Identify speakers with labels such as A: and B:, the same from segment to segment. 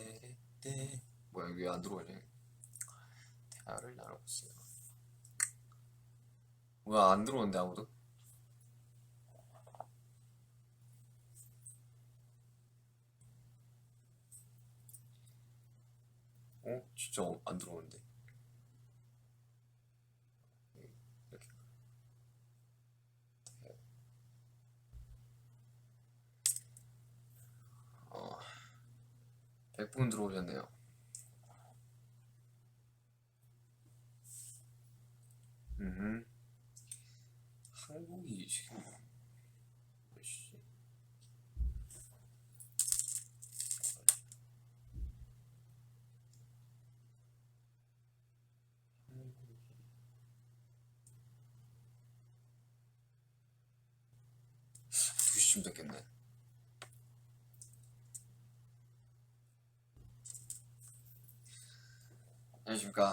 A: 떼떼떼 뭐야 이게 안 들어오냐. 대화를 나눠보세요. 뭐야 안 들어오는데 아무도? 진짜 안 들어오는데. 이렇게. 어, 100분 들어오셨네요. 한국이 지금 몇 시? 2시쯤 됐겠네. 안녕하십니까.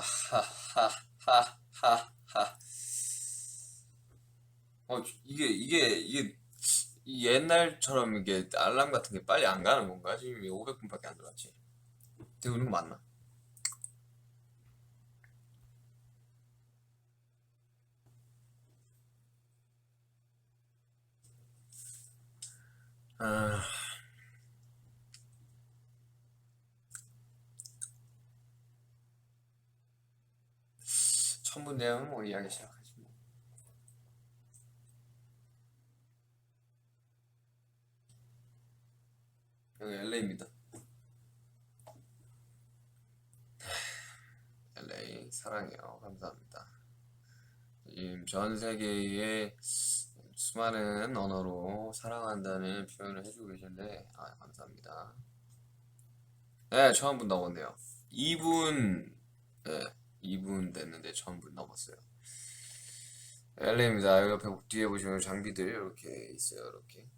A: 하하하하하. 이게 이 옛날처럼 이게 알람 같은 게 빨리 안 가는 건가? 지금 500분밖에 안 들어왔지. 되고 있는 거 맞나? 아, 천문 내용은 뭐 이야기 시작하지 뭐. 여기 LA입니다. LA 사랑해요. 감사합니다. 지금 전 세계의 수많은 언어로 사랑한다는 표현을 해주고 계신데 감사합니다. 네, 처음 분 넘었네요. 2분, 네, 2분 됐는데 처음 분 넘었어요. LA입니다. 여기 옆에 뒤에 보시면 장비들 이렇게 있어요. 이렇게.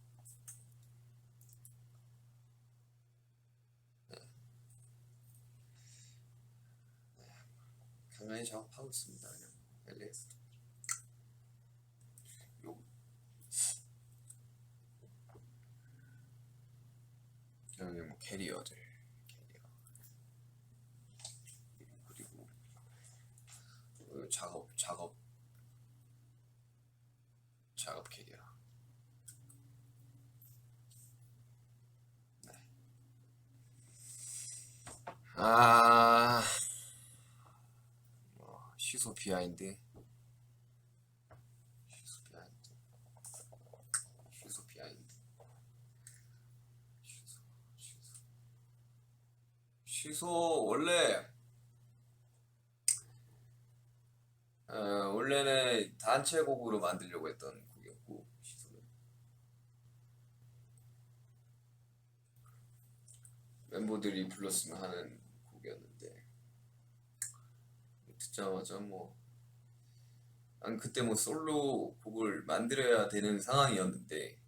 A: 간간히 작업하고 있습니다. 그냥 LA에서. 여기 뭐 캐리어들, 그리고 작업 캐리어. 네. 시소 비하인드. 시소 비하인드. 시소 원래는 단체곡으로 만들려고 했던 곡이었고, 시소는 멤버들이 불렀으면 하는 곡이었는데, 듣자마자 그때 솔로 곡을 만들어야 되는 상황이었는데,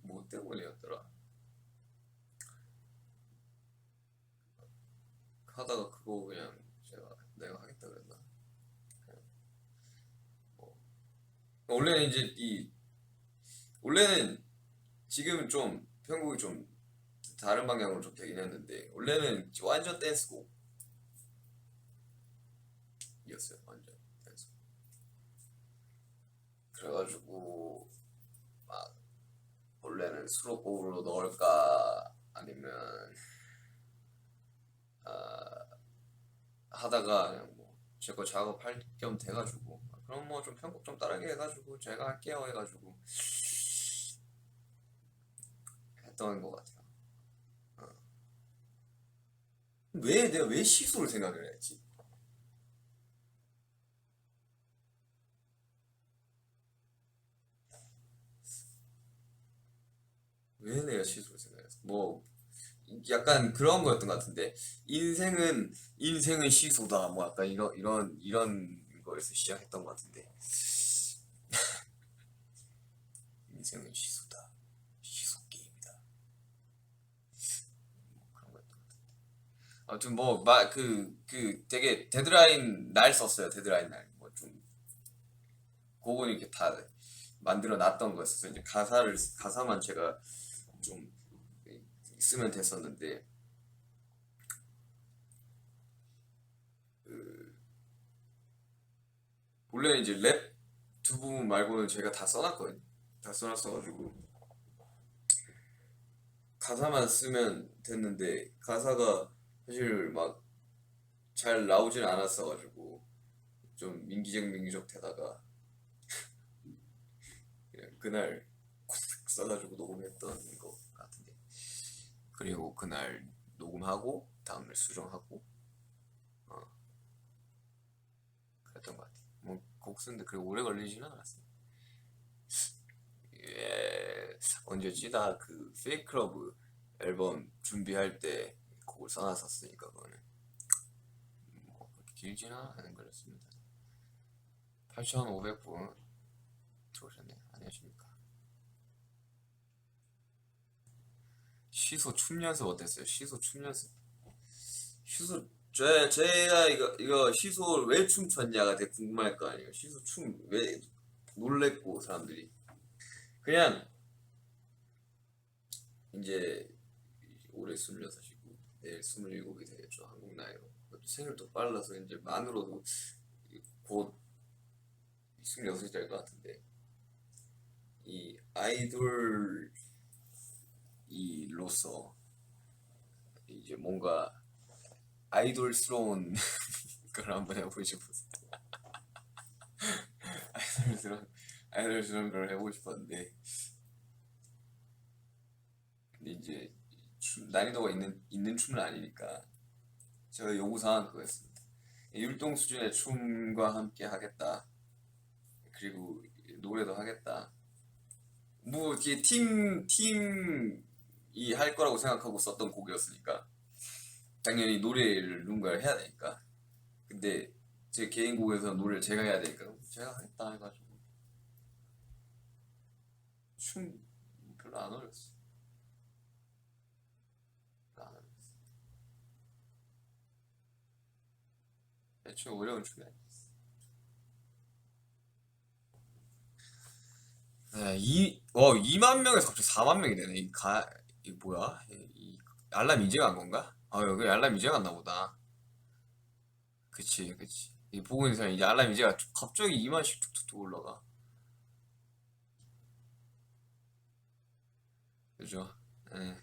A: 뭐 때문이었더라? 하다가 그거 그냥 내가 하겠다 그랬나? 원래는 원래는 지금은 좀 편곡이 좀 다른 방향으로 좀 되긴 했는데 원래는 완전 댄스곡이었어요. 완전 댄스. 그래가지고 원래는 수록곡으로 넣을까 아니면 하다가 그냥 제 거 작업할 겸 돼가지고 그럼 좀 편곡 좀 다르게 해가지고 제가 할게요 해가지고 했던 것 같아요. 내가 왜 시소를 생각을 했지? 왜 내가 시소를 생각했어? 약간 그런 거였던 것 같은데 인생은 시소다 약간 이런 거에서 시작했던 것 같은데 인생은 시소다 시소 게임이다 그런 거였던 것 같은데 아무튼 되게 데드라인 날 썼어요. 데드라인 날 좀 곡은 이렇게 다 만들어 놨던 거였어서 이제 가사만 제가 좀 쓰면 됐었는데 그 원래 이제 랩 두 부분 말고는 제가 다 써놨거든요. 다 써놨어가지고 가사만 쓰면 됐는데 가사가 사실 막 잘 나오진 않았어가지고 좀 민기적 되다가 그냥 그날 콕 써가지고 녹음했던 것 같은데, 그리고 그날 녹음하고 다음날 수정하고 그랬던 것 같아요. 뭐 곡 쓰는데 그렇게 오래 걸리지는 않았어요. 예, 언제지? 나 그 페이크러브 앨범 준비할 때 곡을 써놨었으니까 그거는 뭐 그렇게 길지는 않은 거였습니다. 8,500분 들어오셨네요. 안녕하십니까. 시소 춤 연습 어땠어요? 시소 춤 연습. 시소 제가 이거 시소 왜 춤췄냐가 되게 궁금할 거 아니에요. 시소 춤 왜 놀랬고 사람들이 그냥 이제 올해 26이고 내일 27이 되겠죠, 한국 나이로. 그것도 생일도 빨라서 이제 만으로도 곧 26이 될 것 같은데, 이 아이돌이로서 이제 뭔가 아이돌스러운 걸 한번 해보고 싶었어요. 아이돌스러운 걸 해보고 싶었는데, 근데 이제 난이도가 있는 춤은 아니니까 제가 요구사항 그거였습니다. 율동 수준의 춤과 함께 하겠다. 그리고 노래도 하겠다. 뭐 이렇게 팀이 할 거라고 생각하고 썼던 곡이었으니까 당연히 노래를 누군가 해야 되니까. 근데 제 개인 곡에서 노래를 제가 해야 되니까 제가 하겠다 해가지고 춤 별로 안 어렸어. 별로 안 어렸어. 애초에 어려운 춤이 아니었어. 네, 2만 명에서 갑자기 4만 명이 되네. 이 뭐야? 알람 이제 간 건가? 아, 여기 알람 이제 갔나 보다. 그치, 그치. 이 보고 있는 사람 이제 알람 이제 갑자기 2만씩 툭툭툭 올라가. 그죠? 예.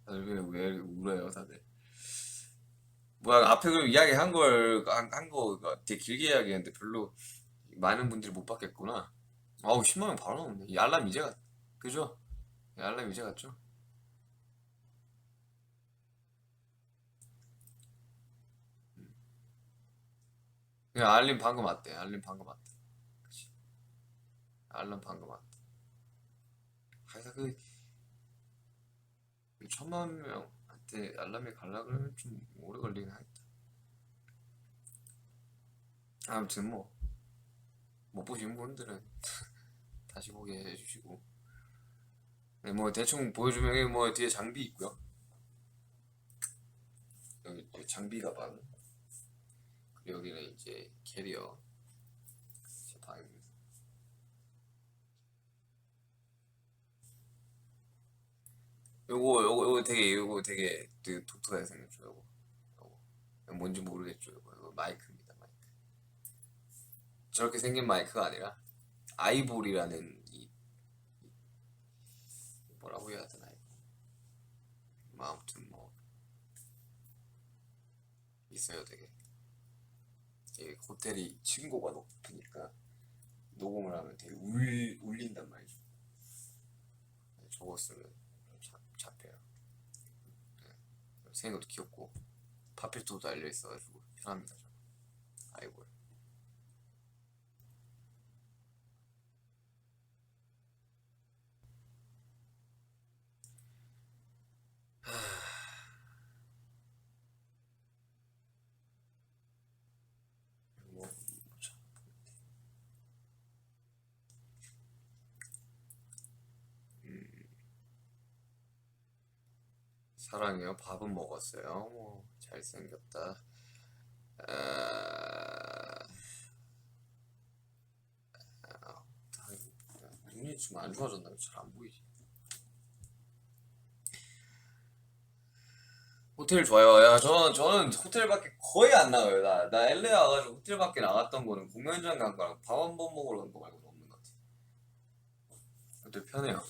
A: 다들 왜 울어요, 다들? 뭐야, 앞에 그 이야기 한 거 되게 길게 이야기했는데 별로 많은 분들이 못 받겠구나. 아우, 10만 명 바로 나오네. 이 알람 이제 갔, 그죠? 이 알람 이제 갔죠? 그냥 알림 방금 왔대. 알림 방금 왔대. 그치. 알람 방금 왔대. 하여튼 그 1,000만 명한테 알람이 갈라 그러면 좀 오래 걸리긴 하겠다. 아무튼 뭐 못 보신 분들은 다시 보게 해주시고, 네, 뭐 대충 보여주면 여기 뭐 뒤에 장비 있고요. 여기 이제 장비 가방, 그리고 여기는 이제 캐리어 제 방입니다. 요거 되게 독특하게 생겼죠. 요거 뭔지 모르겠죠. 이거 마이크입니다. 마이크. 저렇게 생긴 마이크가 아니라 아이볼이라는 이 뭐라고 해야 되나, 이거. 뭐 아무튼 뭐 있어요. 되게 이게 호텔이 층고가 높으니까 녹음을 하면 되게 울린단 말이죠. 저거 쓰면 잡혀요. 네. 생각도 귀엽고 파필토도 달려 있어가지고 편합니다. 저거. 아이볼. 뭐, 참. 사랑해요. 밥은 먹었어요. 뭐 잘생겼다. 아, 눈이 좀 안 좋아졌나? 잘 안 보이지. 호텔 좋아요. 야, 저는 호텔밖에 거의 안 나가요. 나 LA 와가지고 호텔밖에 나갔던 거는 공연장 간 거랑 밥 한 번 먹으러 간 거 말고는 없는 것 같아요. 호텔 편해요.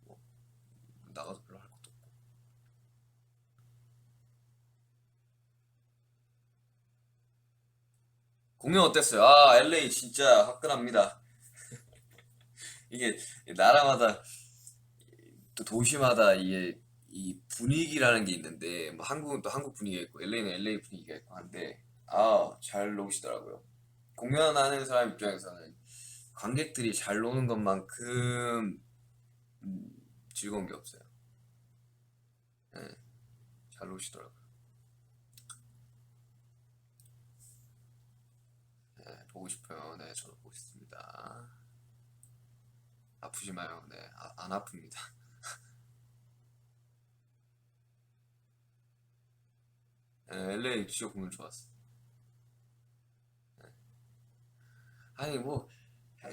A: 뭐, 나가서 별로 할 것도 없고. 공연 어땠어요? 아, LA 진짜 화끈합니다. 이게 나라마다 또 도시마다 이게 이 분위기라는 게 있는데 뭐 한국은 또 한국 분위기가 있고 LA는 LA 분위기가 있고 한데 잘 노시더라고요. 공연하는 사람 입장에서는 관객들이 잘 노는 것만큼 음, 즐거운 게 없어요. 네, 잘 노시더라고요. 네, 보고 싶어요. 네, 저도 보고 싶습니다. 아프지 마요. 네, 안 아픕니다. 네, LA 진짜 공연 좋았어. 아니 뭐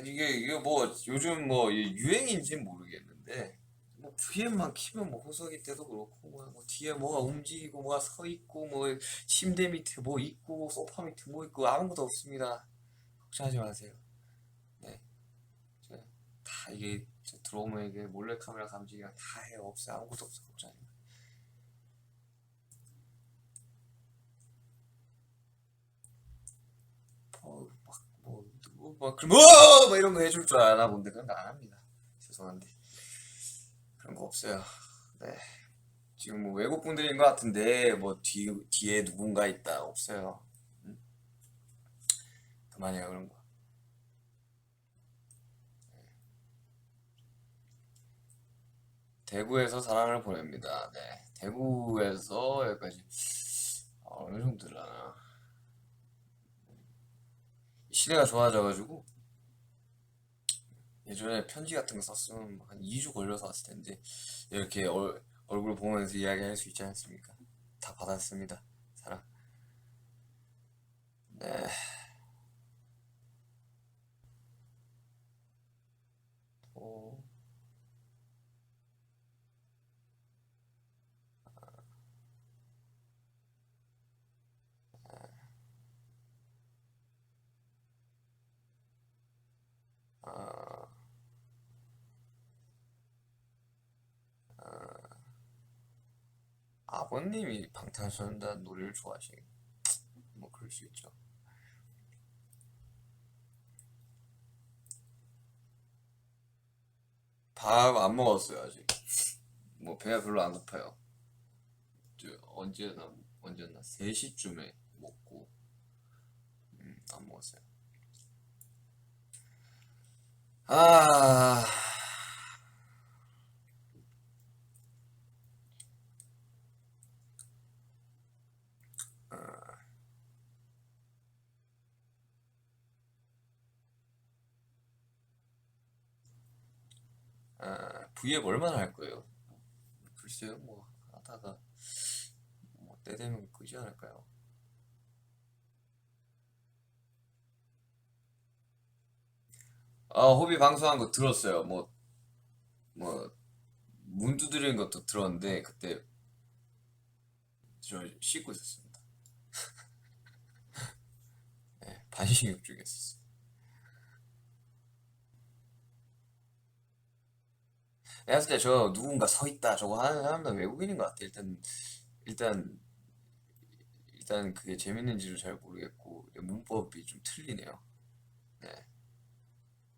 A: 이게 뭐 요즘 뭐 유행인지는 모르겠는데 뭐 VM만 키면 뭐 호석이 때도 그렇고 뭐 뒤에 뭐가 움직이고 뭐가 서 있고 뭐 침대 밑에 뭐 있고 소파 밑에 뭐 있고 아무것도 없습니다. 걱정하지 마세요. 네, 다 이게 들어오면 이게 몰래카메라 감지기가 다 해요. 없어요. 아무것도 없어. 걱정하지 마. 막뭐 그럼 막 이런 거 해줄 줄 아나 본데 그런 거 안 합니다. 죄송한데 그런 거 없어요. 네. 지금 뭐 외국 분들인 것 같은데 뭐 뒤에 누군가 있다 없어요. 응? 그만이야 그런 거. 대구에서 사랑을 보냅니다. 네, 대구에서 여기까지 어느 정도 되려나. 시대가 좋아져가지고 예전에 편지 같은 거 썼으면 한 2주 걸려서 왔을 텐데 이렇게 얼굴 보면서 이야기할 수 있지 않습니까? 다 받았습니다. 사랑. 네. 또, 아, 아버님이 방탄소년단 노래를 좋아하시는 뭐 그럴 수 있죠. 밥 안 먹었어요 아직. 뭐 배가 별로 안 고파요. 저 언제였나 3시쯤에 먹고 안 먹었어요. 아, V앱 얼마나 할 거예요? 글쎄요, 뭐 하다가 뭐 때 되면 끄지 않을까요? 호비 방송한 거 들었어요. 뭐 문 두드리는 것도 들었는데 그때 저 씻고 있었습니다. 네, 반신욕 중이었어요. 내가 봤을 때 저 누군가 서 있다 저거 하는 사람은 외국인인 것 같아. 일단 일단 그게 재밌는지도 잘 모르겠고 문법이 좀 틀리네요. 네.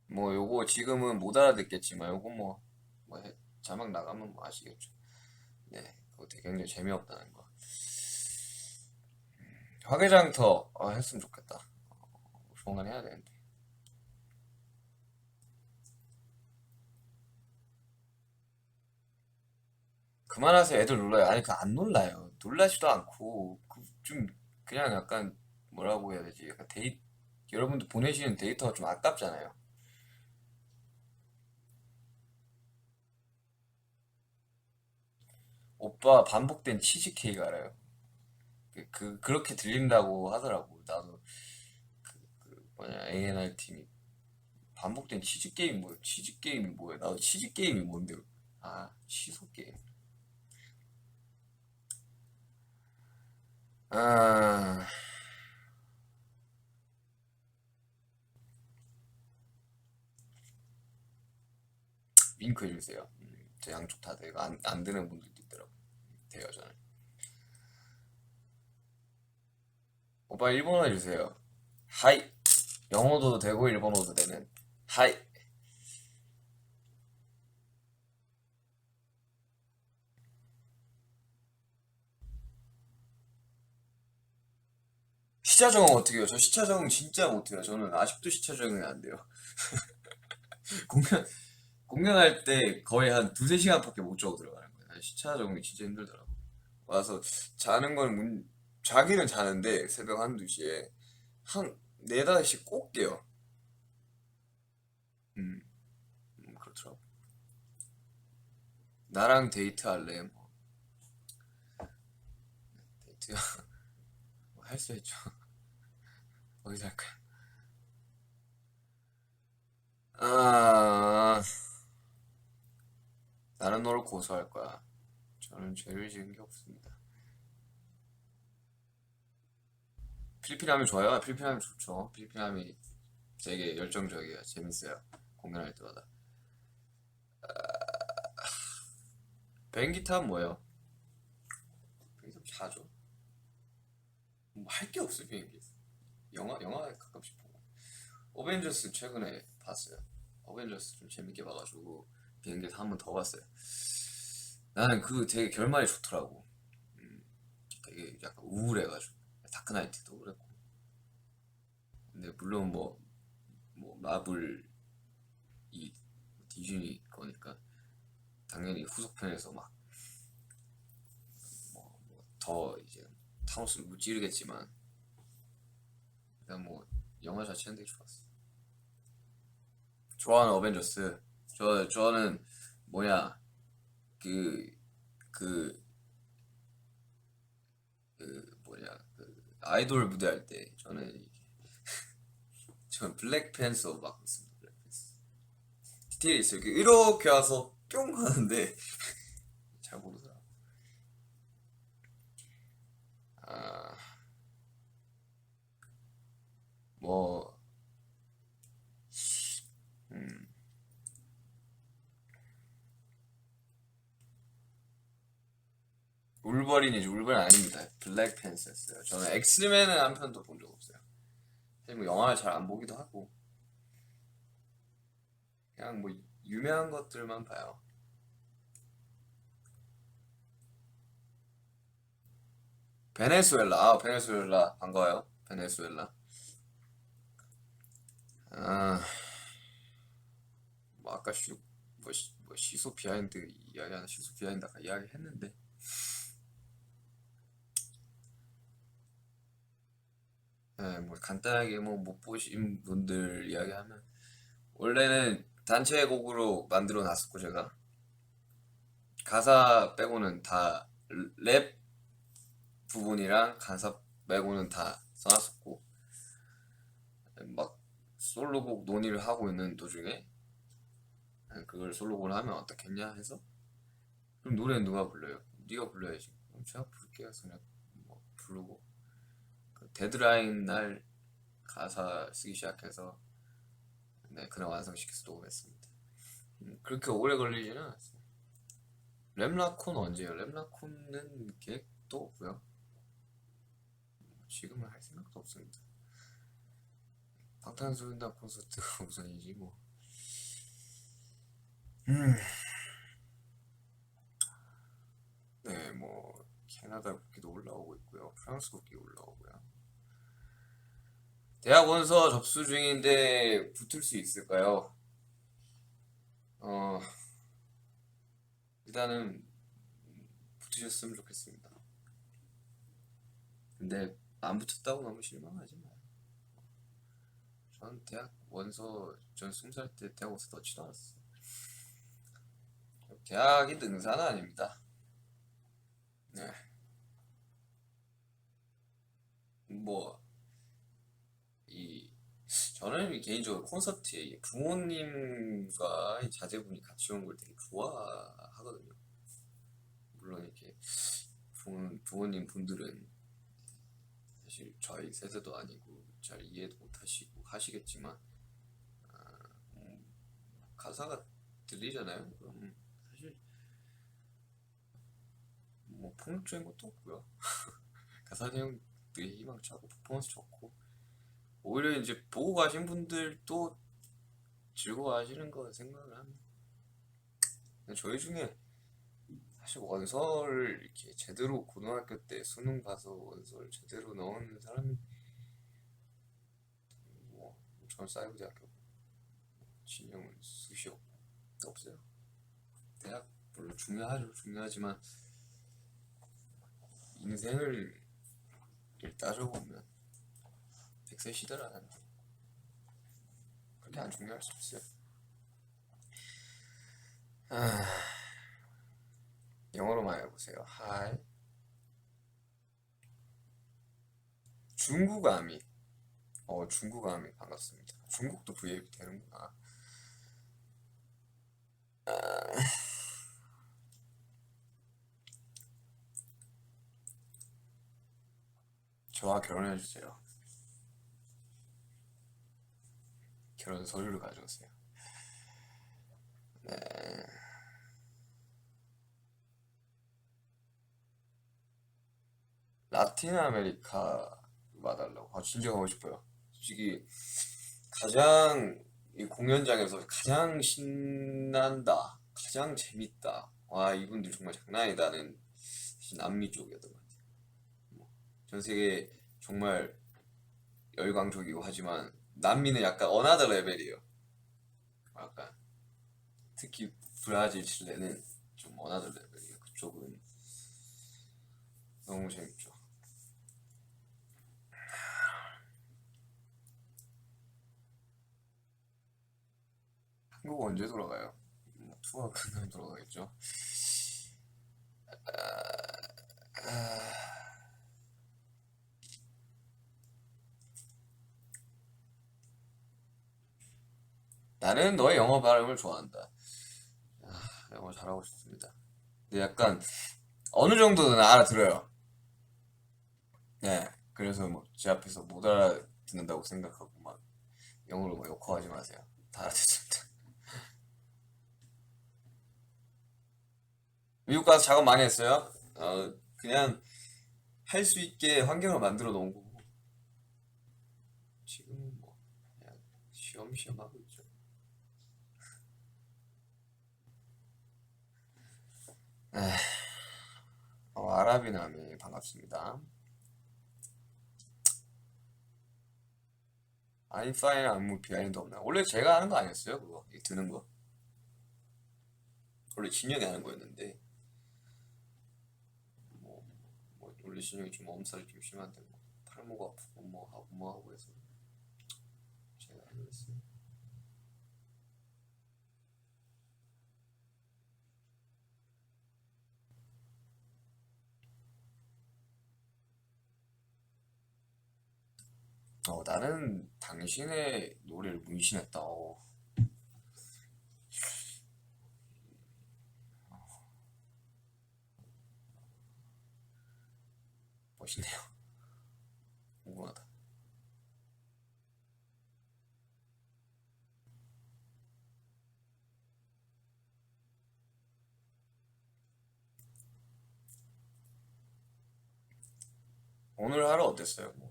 A: 뭐 요거 지금은 못 알아듣겠지만 요거 자막 나가면 뭐 아시겠죠. 네, 그거 되게 굉장히 재미없다는 거. 화개장터 했으면 좋겠다. 조만간 해야 되는데. 그만하세요. 애들 놀라요. 아니 그 안 놀라요. 놀라지도 않고 좀 그냥 약간 뭐라고 해야 되지? 약간 여러분들 보내시는 데이터가 좀 아깝잖아요. 오빠 반복된 치즈케이크 알아요? 그렇게 들린다고 하더라고. 나도 뭐냐 A&R 팀이 반복된 치즈 게임 뭐야? 치즈 게임이 뭐야? 나도 치즈 게임이 뭔데? 취소 게임. 아, 윙크 해주세요. 저 양쪽 다 돼요. 안 되는 분들도 있더라고. 돼요, 저는. 오빠 일본어 해주세요. 하이. 영어도 되고 일본어도 되는. 하이. 시차 적응 어떻게 해요? 저 시차 적응 진짜 못해요. 저는 아직도 시차 적응이 안 돼요. 공연, 공연할 때 거의 한 두세 시간밖에 못 자고 들어가는 거예요. 시차 적응이 진짜 힘들더라고. 와서 자는 건 자기는 자는데 새벽 한두 시에 한 네다섯 시 꼭 깨요. 음, 그렇더라고. 나랑 데이트 할래? 뭐, 데이트 할 수 있죠. 어디서 할까요? 아, 나는 너를 고소할 거야. 저는 죄를 지은 게 없습니다. 필리핀 하면 좋아요? 필리핀 하면 좋죠. 필리핀 하면 되게 열정적이에요. 재밌어요. 공연할 때마다. 비행기 타면 뭐예요? 비행기 타면 자죠. 뭐 할 게 없어요, 비행기에서. 영화 가끔씩 보고. 어벤져스 최근에 봤어요. 어벤져스 좀 재밌게 봐가지고 비행기에서 한 번 더 봤어요. 나는 그 되게 결말이 좋더라고. 음, 되게 약간 우울해가지고. 다크나이트도 그랬고. 근데 물론 뭐 마블 이 디즈니 거니까 당연히 후속편에서 막 더 이제 타노스를 무찌르겠지만 일단 뭐 영화 자체는 되게 좋았어. 좋아하는 어벤져스. 저는 뭐냐 그 그 뭐냐 아이돌 무대 할 때 저는 블랙팬서 막 있습니다. 블랙팬서 디테일이 있어요. 이렇게 와서 뿅 하는데 잘 모르더라. 아, 뭐 음, 울버린이지. 울버린 아닙니다. 블랙팬서였어요. 저는 엑스맨은 한 편도 본 적 없어요. 사실 뭐 영화를 잘 안 보기도 하고 그냥 뭐 유명한 것들만 봐요. 베네수엘라. 아, 베네수엘라 반가워요. 베네수엘라. 아, 뭐 아까 뭐 시소 비하인드 이야기하는 시소 비하인드 아까 이야기했는데 예, 뭐 간단하게 뭐 못 보신 분들 이야기하면 원래는 단체곡으로 만들어 놨었고 제가 가사 빼고는 다 랩 부분이랑 가사 빼고는 다 써놨었고 막 솔로곡 논의를 하고 있는 도중에 그걸 솔로곡을 하면 어떻겠냐 해서 그럼 노래는 누가 불러요? 네가 불러야지. 그럼 제가 부를게요. 그냥 뭐 부르고 그 데드라인 날 가사 쓰기 시작해서 네, 그날 완성시켜서 녹음했습니다. 그렇게 오래 걸리지는 않았어요. 램라쿤 언제요? 램라쿤은 계획도 없고요. 지금은 할 생각도 없습니다. 방탄소년단 콘서트가 우선이지 뭐. 음, 네, 뭐 캐나다 국기도 올라오고 있고요. 프랑스 국기 올라오고요. 대학 원서 접수 중인데 붙을 수 있을까요? 어, 일단은 붙으셨으면 좋겠습니다. 근데 안 붙었다고 너무 실망하지 마요. 전 대학 원서 전 20살 때 대학 원서 넣지도 않았어. 대학이 능사는 아닙니다. 네, 뭐 이 저는 개인적으로 콘서트에 부모님과 이 자제분이 같이 온 걸 되게 좋아하거든요. 물론 이렇게 부모님 분들은 사실 저희 세대도 아니고 잘 이해도 못하시고 하시겠지만 음, 가사가 들리잖아요. 그럼 사실 뭐 폭력적인 것도 없고요. 가사 내용들이 희망차고 퍼포먼스 좋고 오히려 이제 보고 가신 분들도 즐거워하시는 거 생각을 합니다. 저희 중에 사실 원서를 이렇게 제대로 고등학교 때 수능 봐서 원서를 제대로 넣은 사람이 뭐 전 사이버대학교 진영은 수시 없어요. 대학 물론 중요하죠. 중요하지만 인생을 따져보면 100세 시대라는데 그렇게 안 중요할 수 없어요. 영어로만 해보세요. 하이. 중국아미. 중국아미 반갑습니다. 중국도 V앱이 되는구나. 저와 결혼해주세요. 결혼 서류를 가져오세요. 네. 라틴 아메리카 와달라고. 진짜 가고 싶어요. 솔직히 가장 이 공연장에서 가장 신난다, 가장 재밌다. 와 이분들 정말 장난 아니다는 남미 쪽이었던 것 같아요. 전 세계 정말 열광적이고 하지만 남미는 약간 어나더 레벨이에요. 약간 특히 브라질, 칠레는 좀 어나더 레벨이에요. 그쪽은 너무 재밌죠. 한국 언제 돌아가요? 투어 끝나면 돌아가겠죠. 나는 너의 영어 발음을 좋아한다. 영어 잘하고 싶습니다. 근데 약간 어느 정도는 알아들어요. 네, 그래서 뭐 제 앞에서 못 알아듣는다고 생각하고 막 영어로 막 욕하지 마세요. 다 알아듣습니다. 미국 가서 작업 많이 했어요. 그냥 할 수 있게 환경을 만들어 놓은 거고 지금은 뭐 그냥 쉬엄쉬엄 하고 있죠. 아라비남이 반갑습니다. 아인파인 안무 비하인드 없나? 원래 제가 하는 거 아니었어요? 그거 드는 거. 원래 진영이 하는 거였는데 뭐, 원래 진영이 좀 엄살이 좀 심한데 뭐 팔목 아프고 뭐 하고 해서 제가 하기로 했어요. 나는 당신의 노래를 문신했다. 멋있네요. 궁금하다. 오늘 하루 어땠어요? 뭐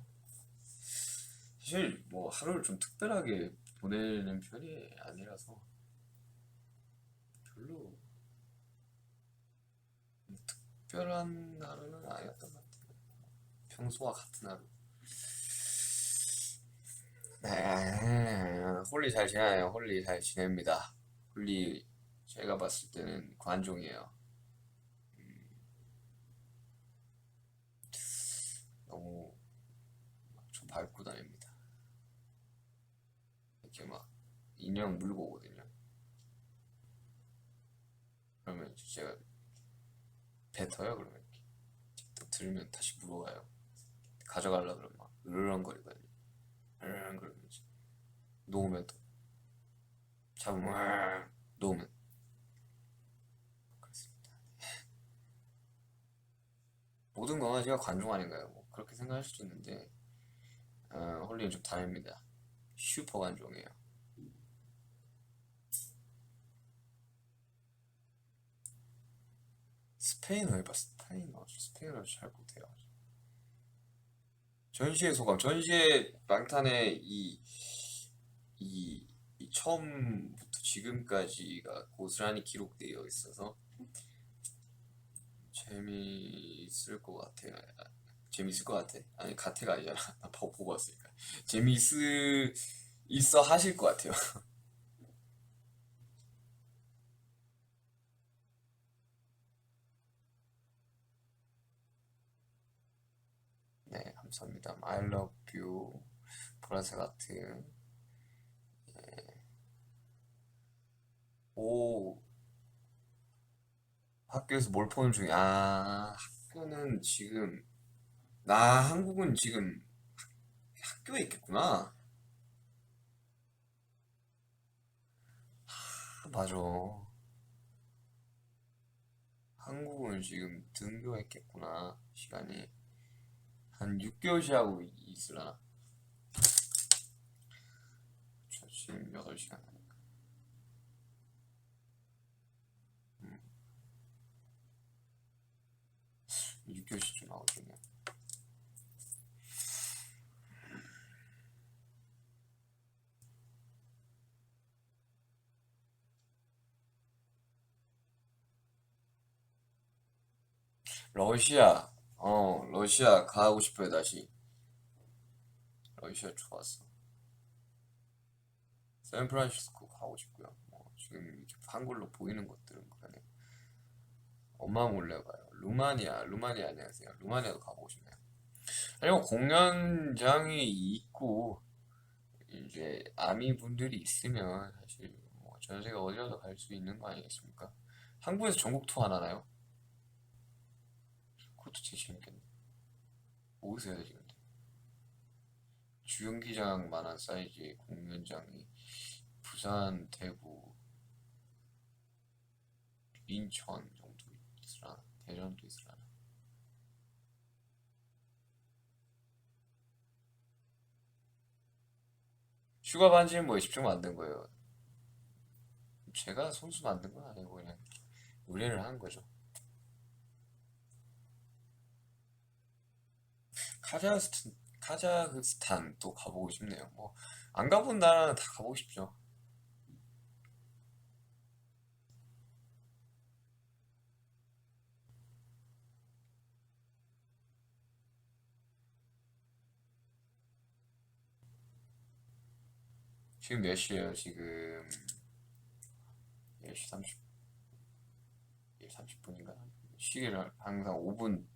A: 사실 뭐 하루를 좀 특별하게 보내는 편이 아니라서 별로 특별한 하루는 아니었던 것 같아요. 평소와 같은 하루. 홀리 잘 지내요. 홀리 잘 지냅니다. 홀리 제가 봤을 때는 관종이에요. 너무 좀 밟고 다닙니다. 이렇게 막 인형 물고 오거든요. 그러면 제가 뱉어요. 그러면 이렇게 또 들으면 다시 물어와요. 가져가려 그러면 막 으르렁거리거든요. 으르렁거리면서 놓으면 또 잡으면 놓으면 그렇습니다. 모든 강아지가 관종 아닌가요? 뭐 그렇게 생각할 수도 있는데 홀리는 좀 다릅니다. 슈퍼 관종이에요. 스페인어 해봐. 스페인어 잘 못해요. 전시회 소감. 전시회 망탄에 이, 이 처음부터 지금까지가 고스란히 기록되어 있어서 재미있을 것 같아요. 재밌을 것 같아. 아니, 같아가 아니잖아. 나 보고 왔으니까. 있어 하실 것 같아요. 네, 감사합니다. I love you. 보라색 하트. 오, 학교에서 뭘 보는 중이야? 학교는 지금, 한국은 지금 학교에 있겠구나. 맞아. 한국은 지금 등교했겠구나. 시간이. 한 6개월씩 하고 있으려나? 지금 8시간 하니까. 6개월씩좀 하고 있겠네. 러시아. 러시아 가고 싶어요, 다시. 러시아 좋았어. 샌프란시스코 가고 싶고요. 지금 이렇게 한글로 보이는 것들은 그러네. 엄마 몰래 가요. 루마니아 안녕하세요. 루마니아도 가보고 싶네요. 그리고 공연장이 있고 이제 아미 분들이 있으면 사실 전 세계 어디라도 갈 수 있는 거 아니겠습니까? 한국에서 전국 투어 안 하나요? 그것도 되게 재밌겠네. 어디서 해야 되지 근데? 주연기장만한 사이즈의 공연장이 부산, 대구, 인천 정도 있으나 대전도 있으나 슈가 반지는 뭐에 집중 만든 거예요. 제가 손수 만든 건 아니고 그냥 의뢰를 한 거죠. 카자흐스탄 또 가보고 싶네요. 안 가본 나라는 다 가보고 싶죠. 지금 몇 시예요? 지금 10시 30, 30분인가? 시계를 항상 5분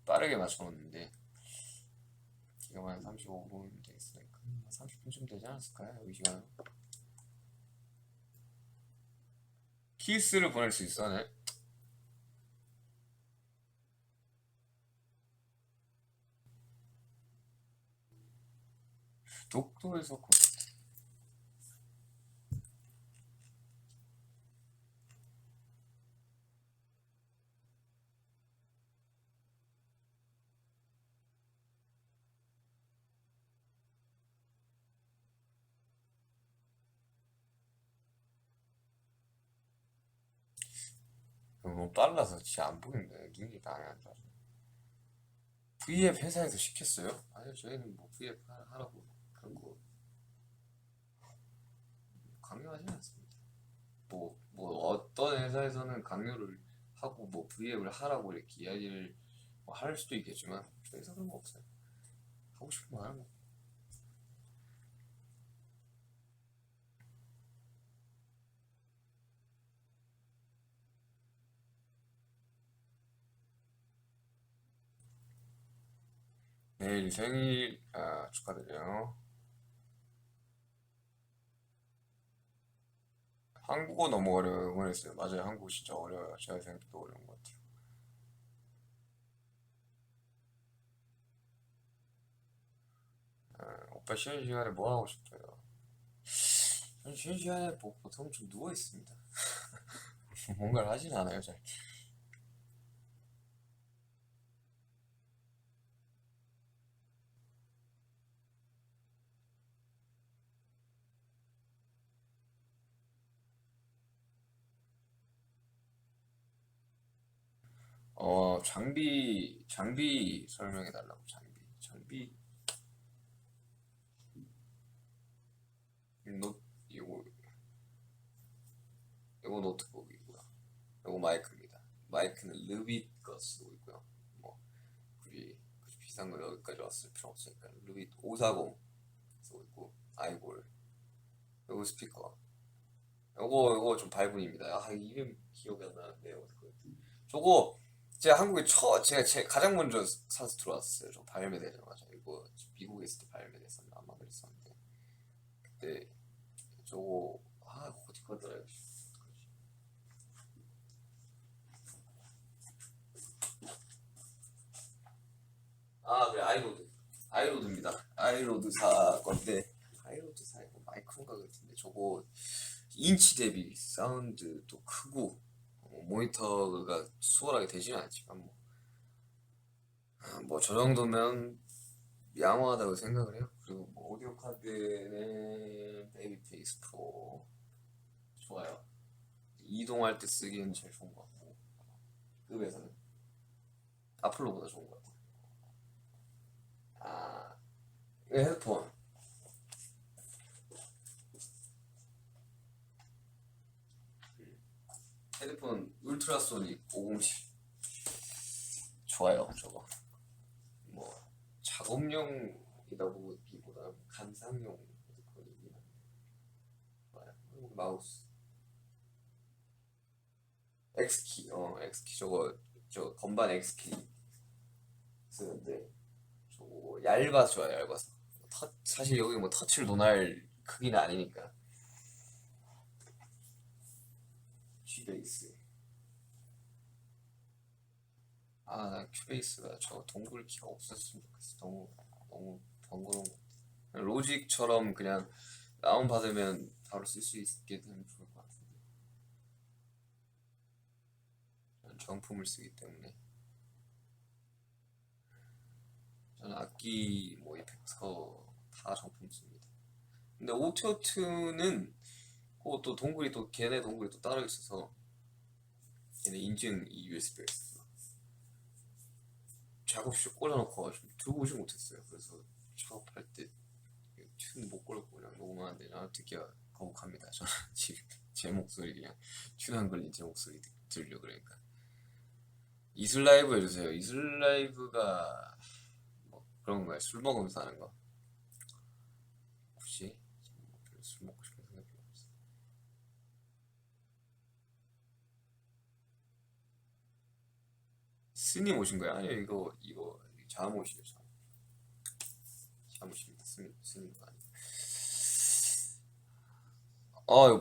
A: 빠르게 맞춰놓는데 지금 한 35분 됐으니까 30분쯤 되지 않았을까요? 이 시간은? 키스를 보낼 수 있어, 네? 독도에서 너무 빨라서 진짜 안 보이는데 눈이 많이 안 좋아서. V앱 회사에서 시켰어요? 아니요, 저희는 V앱 하라고 그런 거 강요하지 않습니다. 어떤 회사에서는 강요를 하고 V앱을 하라고 이렇게 이야기를 할 수도 있겠지만 저희서 그런 거 없어요. 하고 싶은 거 하는 거. 내일 생일 축하드려요. 한국어 너무 어려워요. 응원했어요. 맞아요. 한국어 진짜 어려워요. 제가 생각해도 어려운 것 같아요. 오빠 쉬는 시간에 뭐 하고 싶어요? 저는 쉬는 시간에 보통 좀 누워 있습니다. 뭔가를 하진 않아요, 잘. 장비 설명해 달라고. 장비 노 이거 이거 노트북이고요. 이거 마이크입니다. 마이크는 르빗 거 쓰고 있고요. 뭐 굳이 비싼 거 여기까지 왔을 필요 없으니까 르빗 540 쓰고 있고 아이볼. 이거 스피커. 요거 좀 발군입니다. 아, 이름 기억이 안 나는데 저거 제가 한국에 제가 가장 먼저 사서 들어왔어요. 저 발매되자마자. 이거 미국에 있을 때 발매됐었나 아마 그랬었는데 그때 저거 어디 거더라 이거. 그래, 아이로드입니다. 아이로드 건데 아이로드 이거 마이크인가 같은데 저거 인치 대비 사운드도 크고 모니터가 수월하게 되지는 않지만 뭐 저 정도면 양호하다고 생각을 해요. 그리고 뭐 오디오 카드는 베이비페이스 프로 좋아요. 이동할 때 쓰기엔 제일 좋은 것 같고 급에서는 아플로보다 좋은 것 같아요. 이거 헤드폰. 헤드폰 울트라소닉 507 좋아요. 저거 뭐 작업용이다 보기보다 감상용 헤드폰이긴 한데 좋아요. 그리고 마우스 X키 X키 저 건반 X키 쓰는데 저거 얇아서 좋아요. 얇아서 사실 여기 뭐 터치를 논할 크기는 아니니까. G베이스. 난 큐베이스가 저 동굴 키가 없었으면 좋겠어. 너무 번거로운 것 같아. 로직처럼 그냥 다운 받으면 바로 쓸 수 있게 되면 좋을 것 같은데. 저는 정품을 쓰기 때문에. 저는 악기 뭐 이펙터 다 정품 씁니다. 근데 오토튠은 그것도 동굴이 또 걔네 동굴이 또 따로 있어서 걔네 인증 USB가 있어서 작업실 꽂아놓고 좀 들어오지 못했어요. 그래서 작업할 때 튠 못 걸고 그냥 녹음하는데 듣기가 거북합니다. 저는 지금 제 목소리 그냥 튠 안 걸린 제 목소리 들려 그러니까. 이슬 라이브 해주세요. 이슬 라이브가 뭐 그런 거야. 술 먹으면서 하는 거. 혹시 술 먹고 싶은 생각이 없어. 스님 오신 거야? 아니요, 이거 잠옷이에요. 잠옷입니다. 스님도 아니고.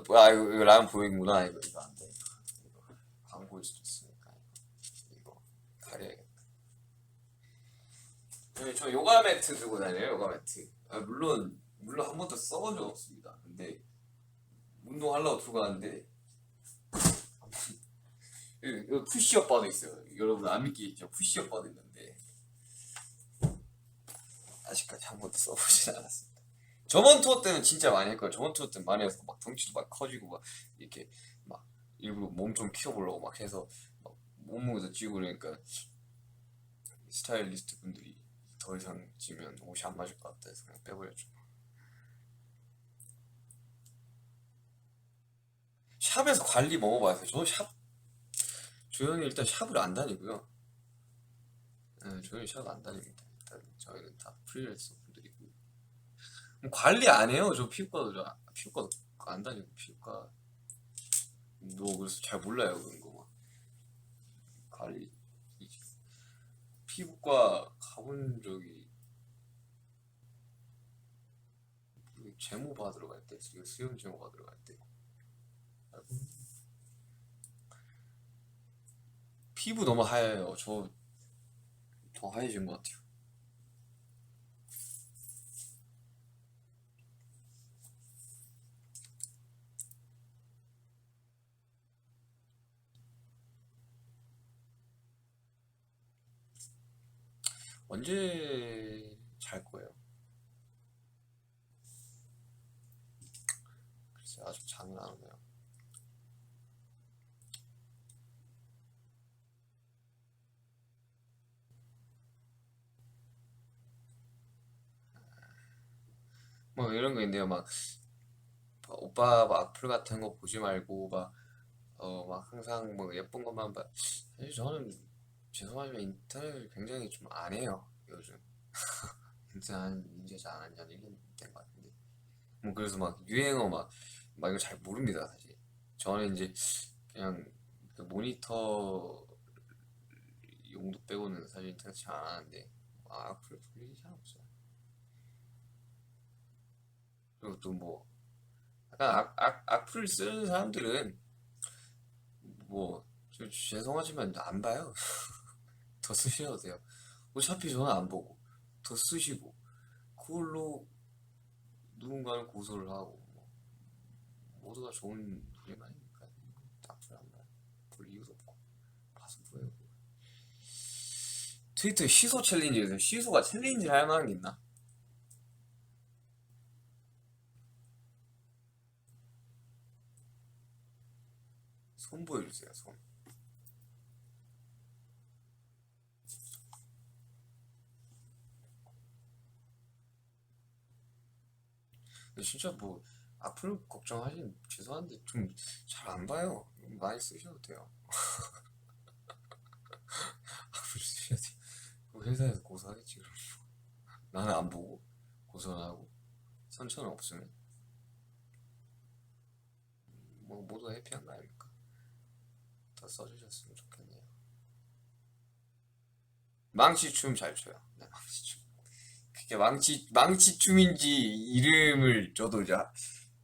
A: 이거 라면 보이는구나. 이거 안 돼. 이거 광고일 수도 있으니까 이거 가려야겠다. 저 요가 매트 들고 다녀요. 요가 매트. 물론 한 번도 써본 적 없습니다. 근데 운동하려고 들고 가는데 이거 푸시업 바도 있어요. 여러분 안 믿기겠죠? 푸시업 바도 있는데 아직까지 한 번도 써보진 않았습니다. 저번 투어 때는 진짜 많이 했거든요. 저번 투어 때는 많이 해서 막 덩치도 막 커지고 막 이렇게 막 일부러 몸 좀 키워보려고 막 해서 막 몸무게도 찌고 그러니까 스타일리스트 분들이 더 이상 찌면 옷이 안 맞을 것 같다 해서 그냥 빼버렸죠. 샵에서 관리 먹어봐요. 조용히 일단 샵을 안 다니고요. 네, 조용히 샵 안 다닙니다. 일단 저희는 다 프리랜서 분들이고 관리 안 해요. 피부과도 안 다니고 피부과 그래서 잘 몰라요 그런 거 막. 관리 피부과 가본 적이 제모 받으러 갈 때, 수영 제모 받으러 갈 때. 피부 너무 하얘요. 저 더 하얘진 것 같아요. 언제 잘 거예요? 글쎄 아직 잠이 안 오네요. 뭐 이런 거 있네요. 막 오빠 막 악플 같은 거 보지 말고 막 항상 뭐 예쁜 것만 봐. 사실 저는 죄송하지만 인터넷을 굉장히 좀 안 해요 요즘. 인터넷 이제 잘 안 하는 1년 된 것 같은데. 뭐 그래서 막 유행어 막 이거 잘 모릅니다 사실. 저는 이제 그냥 그 모니터 용도 빼고는 사실 인터넷 잘 안 하는데 악플 볼 일이 잘 없어요. 그리고 또 뭐 약간 악플 쓰는 사람들은 뭐 죄송하지만 안 봐요. 더 쓰셔도 돼요. 어차피 저는 안 보고 더 쓰시고 그걸로 누군가는 고소를 하고 뭐 모두가 좋은 소리만 아니니까 악플 안 봐요. 볼 이유도 없고 봐서 뭐예요. 트위터 시소 챌린지에서 시소가 챌린지 할 만한 게 있나? 손 보여주세요 손. 근데 진짜 뭐 악플 걱정하신 죄송한데 좀 잘 안 봐요. 많이 쓰셔도 돼요. 악플 쓰셔도 돼요. 그 회사에서 고소하겠지 그럼. 나는 안 보고 고소는 하고 선처는 없으면 뭐 모두가 해피한 거 아닙니까? 더 써주셨으면 좋겠네요. 망치춤 잘 춰요. 네, 망치춤. 그게 망치춤인지 이름을 저도 이제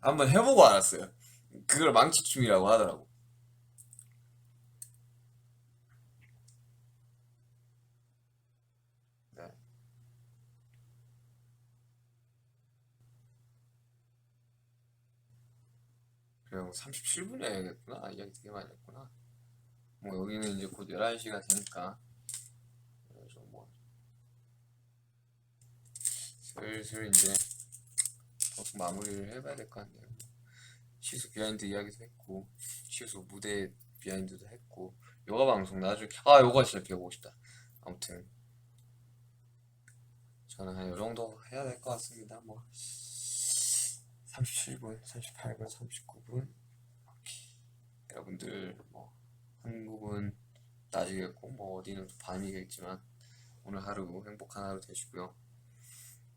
A: 한번 해보고 알았어요. 그걸 망치춤이라고 하더라고. 네. 그리고 37분에 해야겠구나. 이야기 되게 많이 했구나. 뭐 여기는 이제 곧 11시가 되니까 뭐 슬슬 이제 마무리를 해봐야 될 것 같네요. 시수 비하인드 이야기도 했고 시수 무대 비하인드도 했고 요가 방송 나중에 요가 진짜 배워보고 싶다. 아무튼 저는 한 요정도 해야 될 것 같습니다. 뭐 37분, 38분, 39분 여러분들 뭐 한국은 나중에고 뭐 어디는 또 밤이겠지만 오늘 하루 행복한 하루 되시고요.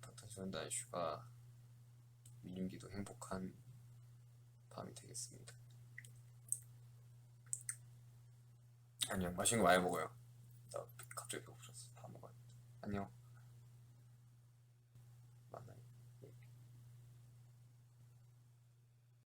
A: 박탄소년단 이슈가 민윤기도 행복한 밤이 되겠습니다. 안녕. 맛있는 거 많이 먹어요. 나 갑자기 배고프셨어. 다 먹어요. 안녕.